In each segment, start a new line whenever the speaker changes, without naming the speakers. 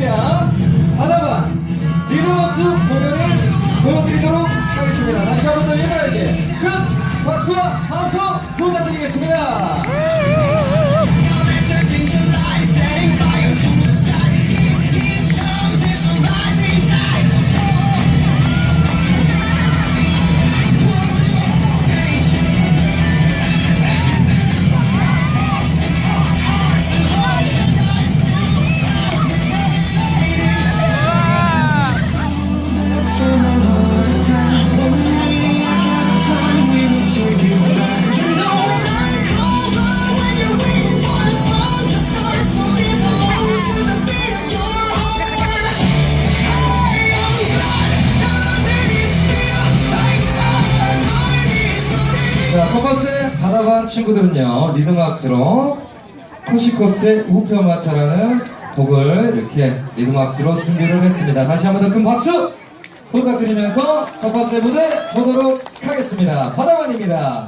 위한 바다반 리더먼트 공연을 보여드리도록 하겠습니다. 다시 한 번 더 유나에게 큰 박수와 함성 부탁드리겠습니다. 자, 첫 번째 바다반 친구들은요, 리듬악주로 코시코스의 우편마차라는 곡을 이렇게 리듬악주로 준비를 했습니다. 다시 한 번 더 큰 박수 부탁드리면서 첫 번째 무대 보도록 하겠습니다. 바다반입니다.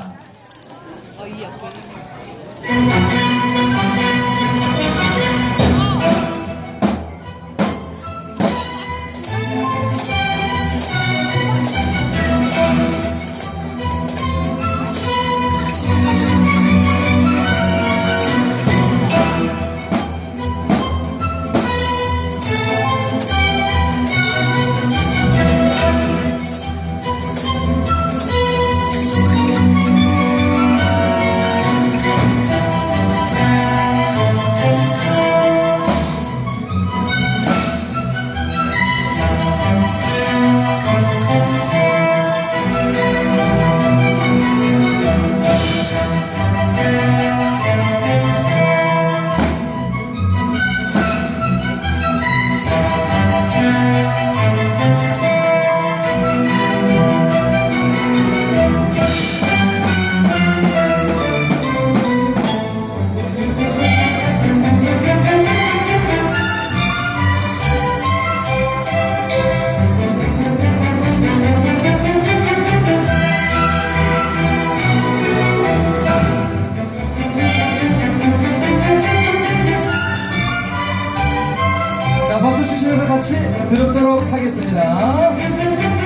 자, 박수 주시면서 같이 들었도록 하겠습니다.